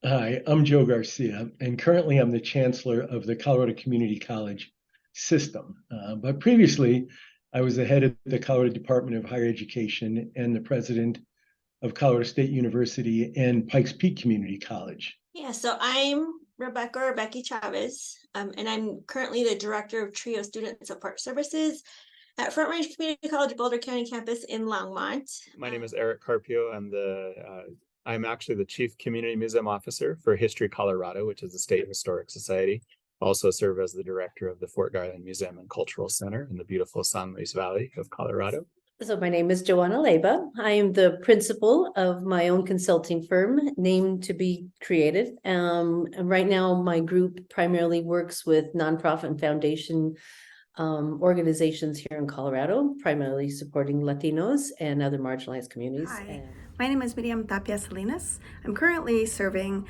Hi, I'm Joe Garcia, and currently I'm the Chancellor of the Colorado Community College system. But previously, I was the head of the Colorado Department of Higher Education and the president of Colorado State University and Pikes Peak Community College. Yeah, so I'm Rebecca Chavez, and I'm currently the Director of TRIO Student Support Services at Front Range Community College Boulder County campus in Longmont. My name is Eric Carpio. I'm actually the Chief Community Museum Officer for History Colorado, which is the State Historic Society. Also serve as the director of the Fort Garland Museum and Cultural Center in the beautiful San Luis Valley of Colorado. So my name is Joanna Leyba. I am the principal of my own consulting firm, named to be created. And right now, my group primarily works with nonprofit and foundation organizations here in Colorado, primarily supporting Latinos and other marginalized communities. Hi, my name is Miriam Tapia Salinas. I'm currently serving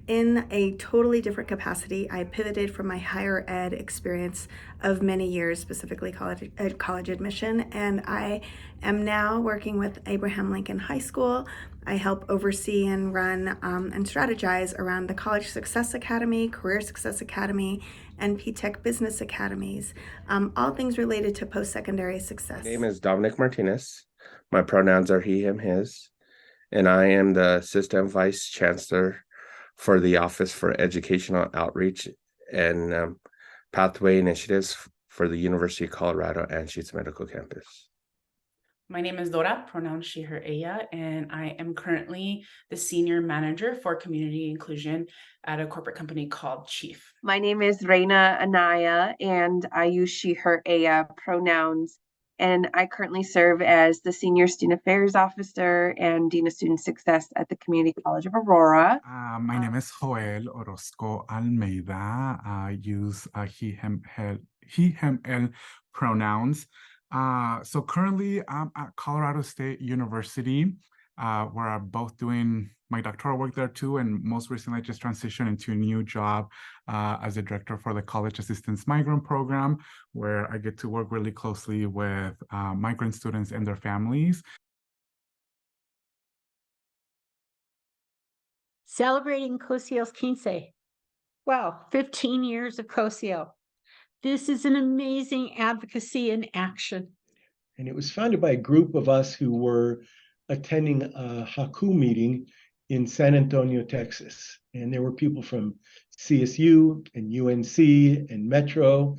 in a totally different capacity. I pivoted from my higher ed experience of many years, specifically college admission, and I am now working with Abraham Lincoln High School. I help oversee and run and strategize around the College Success Academy, Career Success Academy, and P-Tech Business Academies, all things related to post-secondary success. My name is Dominic Martinez. My pronouns are he, him, his, and I am the Assistant Vice Chancellor for the Office for Educational Outreach and Pathway Initiatives for the University of Colorado Anschutz Medical Campus. My name is Dora, pronouns she, her, ella, and I am currently the Senior Manager for Community Inclusion at a corporate company called Chief. My name is Reina Anaya, and I use she, her, ella pronouns, and I currently serve as the Senior Student Affairs Officer and Dean of Student Success at the Community College of Aurora. My name is Joel Orozco Almeida. I use he, him, el pronouns. So currently I'm at Colorado State University, where I'm both doing my doctoral work there too, and most recently I just transitioned into a new job as a director for the College Assistance Migrant Program, where I get to work really closely with migrant students and their families. Celebrating CoCEAL's 15. Wow, 15 years of CoCEAL. This is an amazing advocacy in action. And it was founded by a group of us who were attending a Haku meeting in San Antonio, Texas. And there were people from CSU and UNC and Metro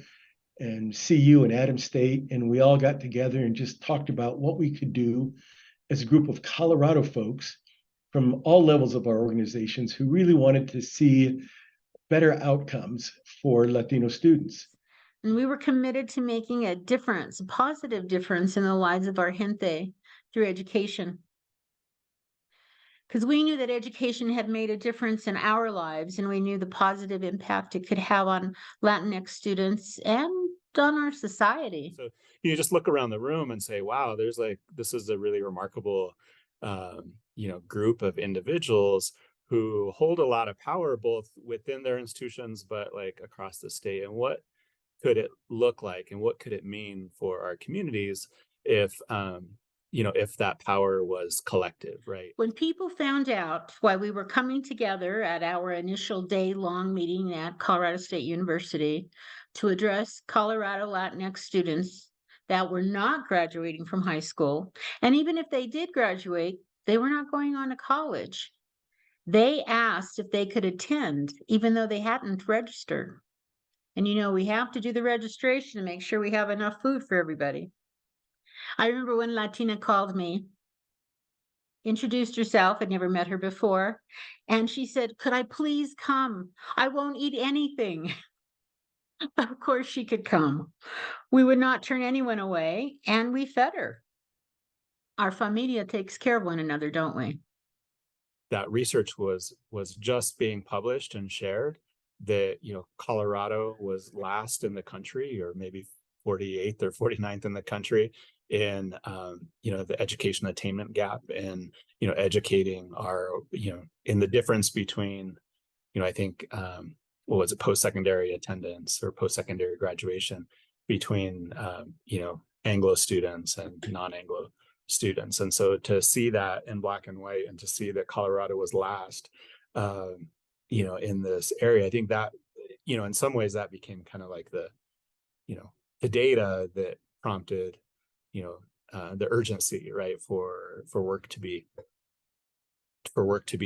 and CU and Adams State. And we all got together and just talked about what we could do as a group of Colorado folks from all levels of our organizations who really wanted to see better outcomes for Latino students. And we were committed to making a difference, a positive difference in the lives of our gente through education. Because we knew that education had made a difference in our lives, and we knew the positive impact it could have on Latinx students and on our society. So you just look around the room and say, wow, this is a really remarkable, group of individuals who hold a lot of power, both within their institutions, but like across the state. And what could it look like, and what could it mean for our communities if that power was collective, right? When people found out why we were coming together at our initial day-long meeting at Colorado State University to address Colorado Latinx students that were not graduating from high school, and even if they did graduate, they were not going on to college. They asked if they could attend, even though they hadn't registered. And we have to do the registration to make sure we have enough food for everybody. I remember when Latina called me, introduced herself, I'd never met her before, and she said, could I please come? I won't eat anything. Of course she could come. We would not turn anyone away, and we fed her. Our familia takes care of one another, don't we? That research was just being published and shared. That Colorado was last in the country, or maybe 48th or 49th in the country in the education attainment gap, and educating our in the difference between I think what was it, post-secondary attendance or post-secondary graduation between Anglo students and non-Anglo students. And so to see that in black and white, and to see that Colorado was last you know, in this area. I think that, you know, in some ways that became kind of like the, you know, the data that prompted, you know, the urgency, right, for work to be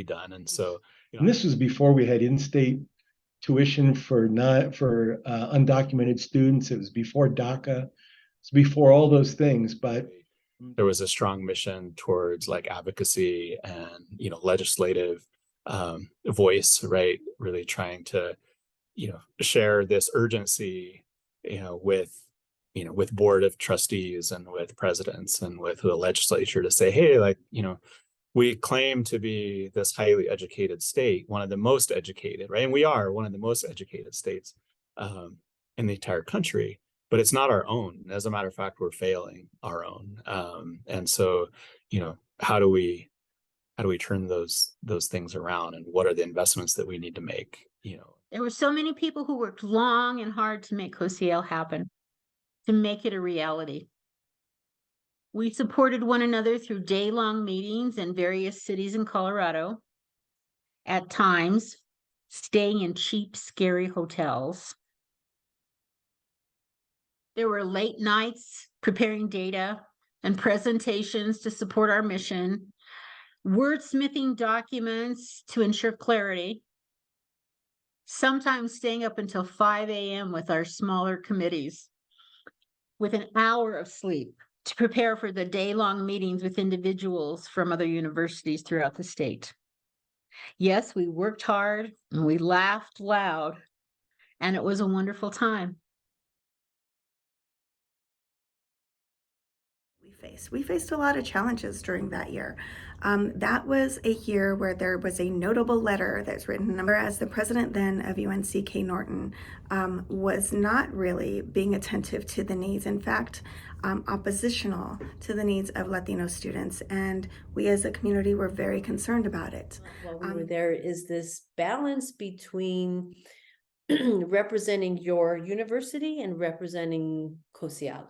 done. And so, you know, And this was before we had in-state tuition for undocumented students. It was before DACA. It's before all those things, but there was a strong mission towards like advocacy and, you know, legislative voice, right? Really trying to, you know, share this urgency, you know, with board of trustees and with presidents and with the legislature to say, hey, like, you know, we claim to be this highly educated state, one of the most educated, right? And we are one of the most educated states in the entire country, but it's not our own. As a matter of fact, we're failing our own. And so, you know, how do we turn those things around, and what are the investments that we need to make? You know, There were so many people who worked long and hard to make CoCEAL happen, to make it a reality. We supported one another through day-long meetings in various cities in Colorado, at times staying in cheap, scary hotels. There were late nights preparing data and presentations to support our mission, wordsmithing documents to ensure clarity, sometimes staying up until 5 a.m. with our smaller committees, with an hour of sleep to prepare for the day-long meetings with individuals from other universities throughout the state. Yes, we worked hard and we laughed loud, and it was a wonderful time. We faced a lot of challenges during that year. That was a year where there was a notable letter that's written, whereas the president then of UNC, K. Norton, was not really being attentive to the needs. In fact, oppositional to the needs of Latino students. And we as a community were very concerned about it. While we were there, is this balance between representing your university and representing CoCEAL?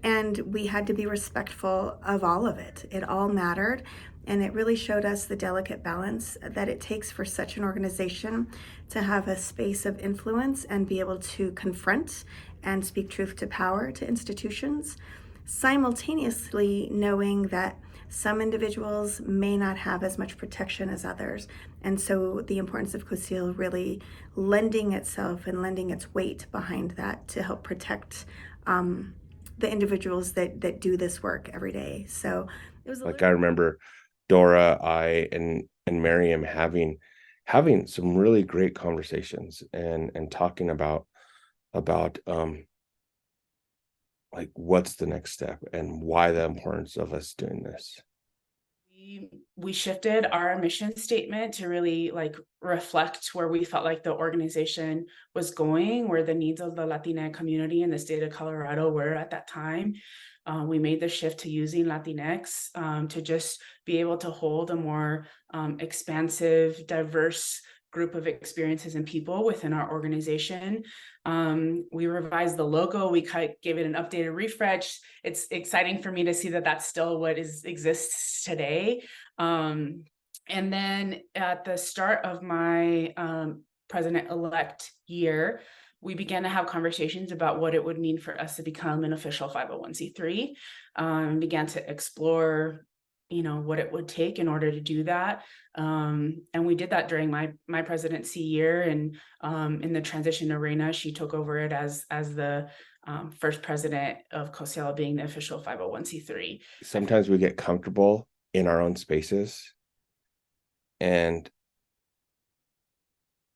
And we had to be respectful of all of it. It all mattered. And it really showed us the delicate balance that it takes for such an organization to have a space of influence and be able to confront and speak truth to power to institutions, simultaneously knowing that some individuals may not have as much protection as others. And so the importance of CoCEAL really lending itself and lending its weight behind that to help protect the individuals that do this work every day. So it was like, I remember Dora, I and Miriam having some really great conversations and talking about like what's the next step and why the importance of us doing this. We shifted our mission statement to really like reflect where we felt like the organization was going, where the needs of the Latina community in the state of Colorado were at that time. We made the shift to using Latinx to just be able to hold a more expansive, diverse group of experiences and people within our organization. We revised the logo. We gave it an updated refresh. It's exciting for me to see that that's still what exists today. And then at the start of my president-elect year, we began to have conversations about what it would mean for us to become an official 501c3, began to explore, you know, what it would take in order to do that. And we did that during my presidency year. And in the transition arena, she took over it as the first president of CoCEAL, being the official 501c3. Sometimes we get comfortable in our own spaces, and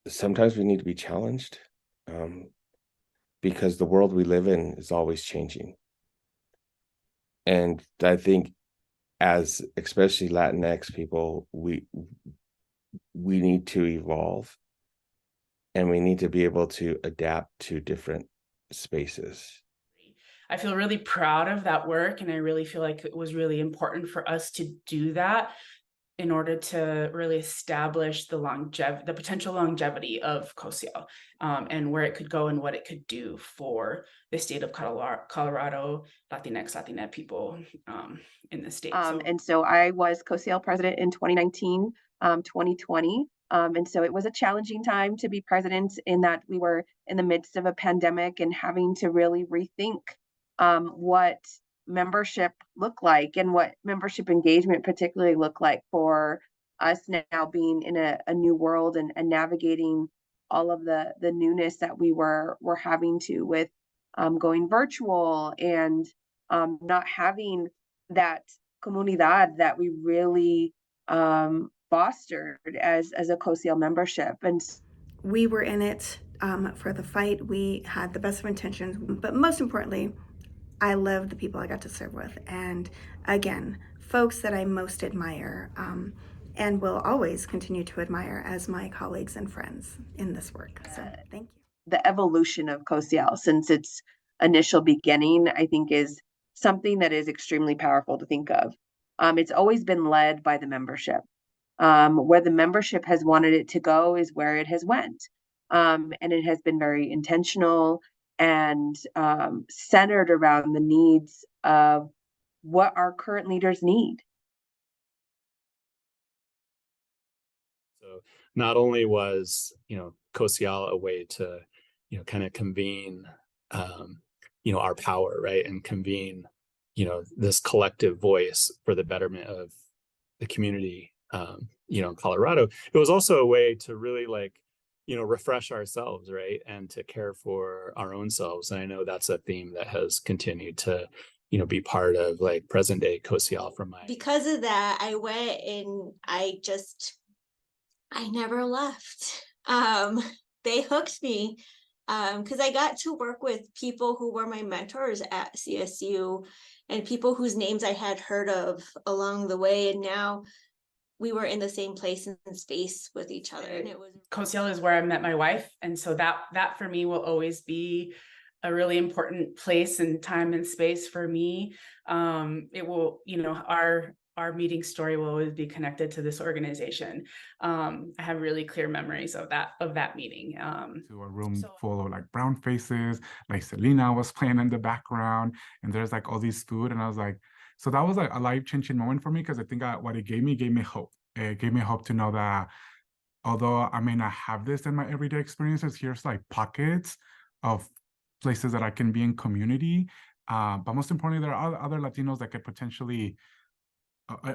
sometimes we need to be challenged, because the world we live in is always changing. And I think as especially Latinx people, we need to evolve, and we need to be able to adapt to different spaces. I feel really proud of that work, and I really feel like it was really important for us to do that in order to really establish the potential longevity of CoCEAL, and where it could go and what it could do for the state of Colorado, Latinx, Latinette people in the state. And so I was CoCEAL president in 2019, 2020. And so it was a challenging time to be president in that we were in the midst of a pandemic and having to really rethink what membership looked like and what membership engagement particularly looked like for us now being in a new world and navigating all of the newness that we were having to with going virtual and not having that comunidad that we really fostered as a CoCEAL membership. And We were in it for the fight. We had the best of intentions, but most importantly, I love the people I got to serve with. And again, folks that I most admire and will always continue to admire as my colleagues and friends in this work. So thank you. The evolution of CoCEAL since its initial beginning, I think, is something that is extremely powerful to think of. It's always been led by the membership. Where the membership has wanted it to go is where it has went. And it has been very intentional and centered around the needs of what our current leaders need. So not only was, CoCEAL a way to, kind of convene, our power, right, and convene, this collective voice for the betterment of the community, in Colorado. It was also a way to really refresh ourselves, right, and to care for our own selves. And I know that's a theme that has continued to, be part of present day CoCEAL from my. Because of that, I went and I never left. They hooked me because I got to work with people who were my mentors at CSU and people whose names I had heard of along the way. And now we were in the same place and space with each other. And it was CoCEAL is where I met my wife. And so that for me will always be a really important place and time and space for me. It will, our meeting story will always be connected to this organization. I have really clear memories of that meeting. To a room full of brown faces, Selena was playing in the background, and there's all these food, and I was like, so that was a life-changing moment for me because I think what it gave me hope. It gave me hope to know that although I may not have this in my everyday experiences, here's pockets of places that I can be in community. But most importantly, there are other Latinos that could potentially,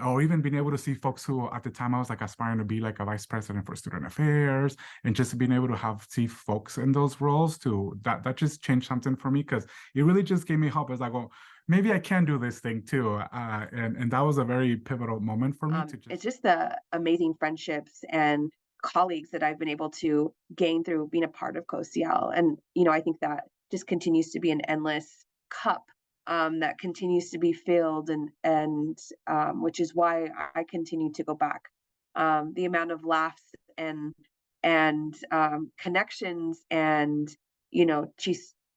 or even being able to see folks who at the time I was aspiring to be a vice president for student affairs, and just being able to see folks in those roles that just changed something for me because it really just gave me hope. It's well, maybe I can do this thing too. And that was a very pivotal moment for me. It's just the amazing friendships and colleagues that I've been able to gain through being a part of CoCEAL. And, I think that just continues to be an endless cup that continues to be filled and which is why I continue to go back. The amount of laughs and connections and,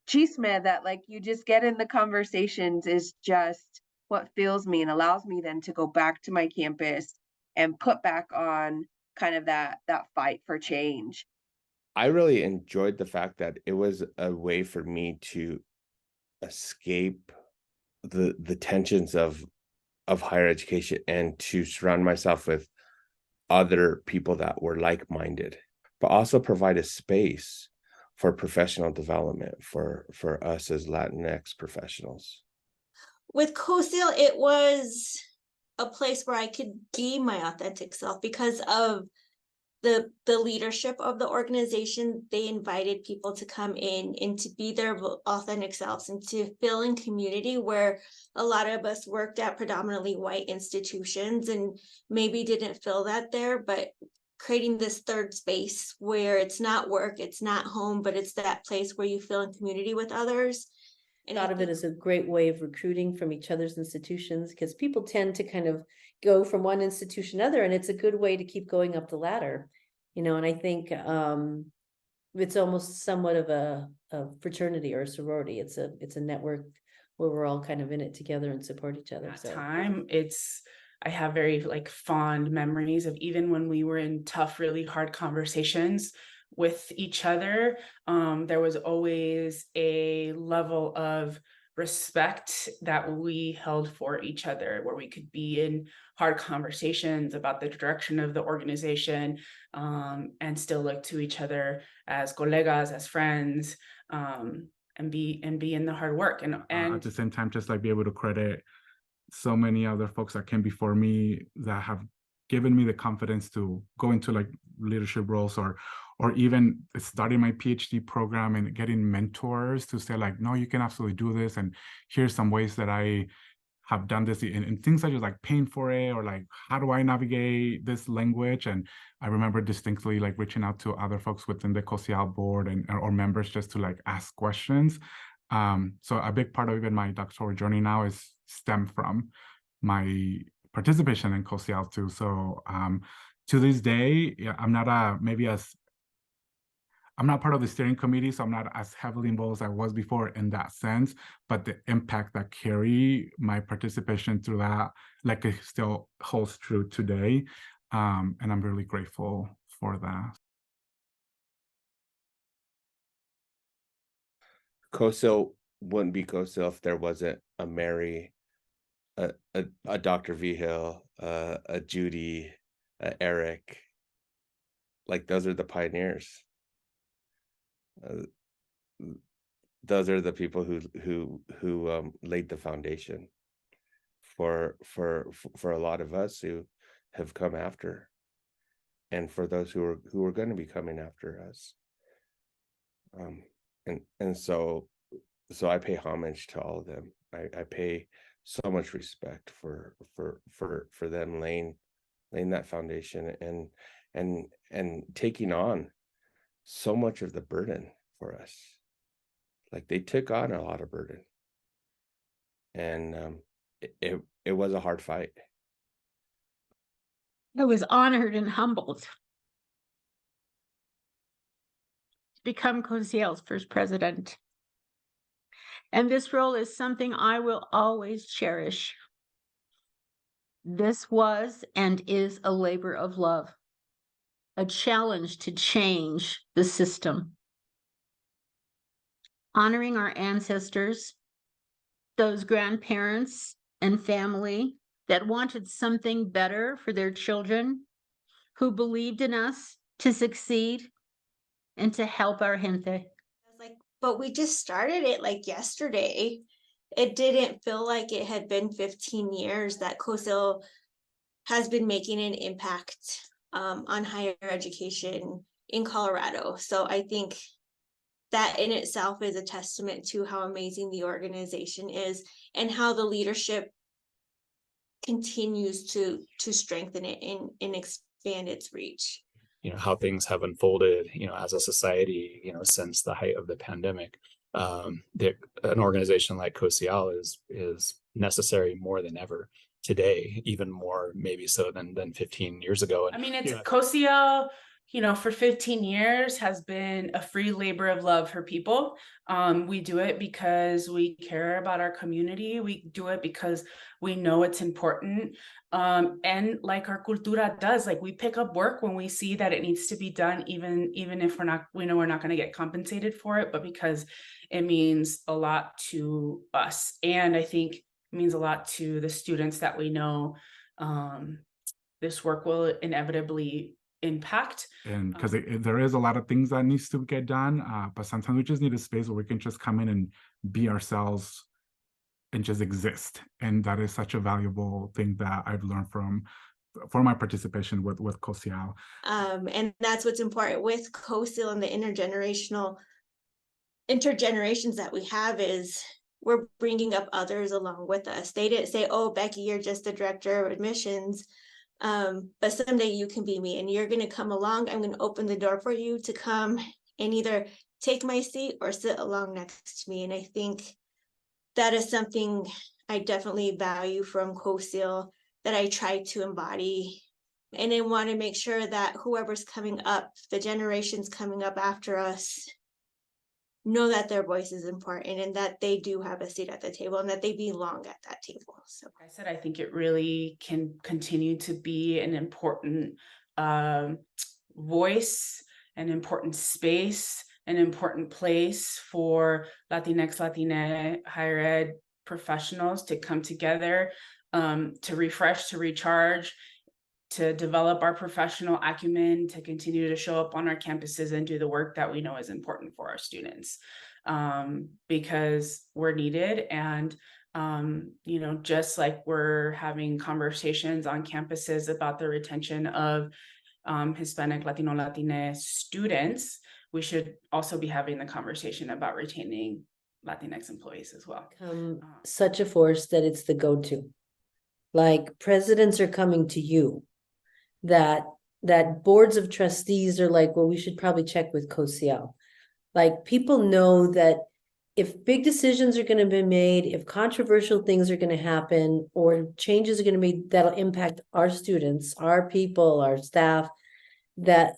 chisme that you just get in the conversations is just what fills me and allows me then to go back to my campus and put back on kind of that fight for change. I really enjoyed the fact that it was a way for me to escape the tensions of higher education and to surround myself with other people that were like-minded, but also provide a space for professional development for us as Latinx professionals. With CoCEAL, it was a place where I could be my authentic self because of the leadership of the organization. They invited people to come in and to be their authentic selves and to feel in community where a lot of us worked at predominantly white institutions and maybe didn't feel that there, but creating this third space where it's not work, it's not home, but it's that place where you feel in community with others. And thought of it as a great way of recruiting from each other's institutions because people tend to kind of go from one institution to another, and it's a good way to keep going up the ladder, and I think it's almost somewhat of a fraternity or a sorority. It's a network where we're all kind of in it together and support each other. I have very fond memories of even when we were in tough, really hard conversations with each other. There was always a level of respect that we held for each other, where we could be in hard conversations about the direction of the organization, and still look to each other as colegas, as friends, and be in the hard work. And at the same time, just like be able to credit so many other folks that came before me that have given me the confidence to go into like leadership roles, or even starting my PhD program and getting mentors to say like, no, you can absolutely do this, and here's some ways that I have done this, and things such as like paying for it, or like how do I navigate this language. And I remember distinctly like reaching out to other folks within the CoCEAL board or members just to like ask questions. So a big part of even my doctoral journey now is stem from my participation in CoCEAL too. So to this day, yeah, I'm not part of the steering committee, so I'm not as heavily involved as I was before in that sense, but the impact that carry my participation through that, like it still holds true today. And I'm really grateful for that. CoCEAL wouldn't be CoCEAL if there wasn't a Mary, a Dr. Vigil, a Judy, Eric. Like those are the pioneers. Those are the people who laid the foundation for a lot of us who have come after, and for those who are going to be coming after us. And so I pay homage to all of them. I pay so much respect for them laying that foundation and taking on so much of the burden for us. Like they took on a lot of burden, and it was a hard fight. I was honored and humbled to become CoCEAL's first president. And this role is something I will always cherish. This was and is a labor of love, a challenge to change the system. Honoring our ancestors, those grandparents and family that wanted something better for their children, who believed in us to succeed and to help our gente. I was like, but we just started it like yesterday. It didn't feel like it had been 15 years that CoCEAL has been making an impact on higher education in Colorado. So I think that in itself is a testament to how amazing the organization is and how the leadership continues to strengthen it and expand its reach. How things have unfolded, as a society, since the height of the pandemic. An organization like CoCEAL is necessary more than ever today, even more maybe so than 15 years ago. And, I mean, it's CoCEAL, for 15 years has been a free labor of love for people. We do it because we care about our community. We do it because we know it's important. And like our cultura does, like we pick up work when we see that it needs to be done, even if we know we're not going to get compensated for it, but because it means a lot to us. And I think it means a lot to the students that we know this work will inevitably impact. And because there is a lot of things that needs to get done, but sometimes we just need a space where we can just come in and be ourselves and just exist. And that is such a valuable thing that I've learned for my participation with CoCEAL. And that's what's important with CoCEAL and the intergenerations that we have is we're bringing up others along with us. They didn't say, oh, Becky, you're just the director of admissions. But someday you can be me and you're going to come along. I'm going to open the door for you to come and either take my seat or sit along next to me. And I think that is something I definitely value from CoCEAL that I try to embody. And I want to make sure that whoever's coming up, the generations coming up after us, know that their voice is important and that they do have a seat at the table and that they belong at that table. So like I said, I think it really can continue to be an important voice, an important space an important place for Latinx, Latina higher ed professionals to come together, to refresh, to recharge, to develop our professional acumen, to continue to show up on our campuses and do the work that we know is important for our students, because we're needed. And you know, just like we're having conversations on campuses about the retention of Hispanic, Latino, Latina students, we should also be having the conversation about retaining Latinx employees as well. Such a force that it's the go-to. Like presidents are coming to you, that boards of trustees are like, well, we should probably check with CoCEAL. Like people know that if big decisions are going to be made, if controversial things are going to happen, or changes are going to be that'll impact our students, our people, our staff, that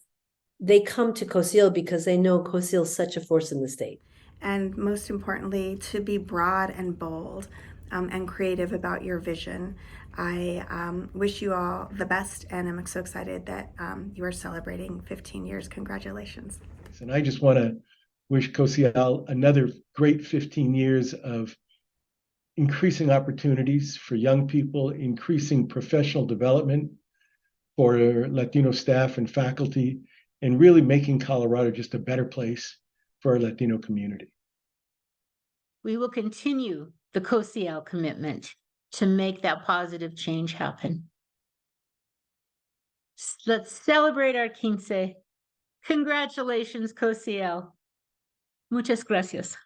they come to CoCEAL because they know CoCEAL is such a force in the state. And most importantly, to be broad and bold and creative about your vision. I wish you all the best, and I'm so excited that you are celebrating 15 years. Congratulations. And I just want to wish CoCEAL another great 15 years of increasing opportunities for young people, increasing professional development for Latino staff and faculty, and really making Colorado just a better place for our Latino community. We will continue the CoCEAL commitment to make that positive change happen. Let's celebrate our 15. Congratulations, CoCEAL. Muchas gracias.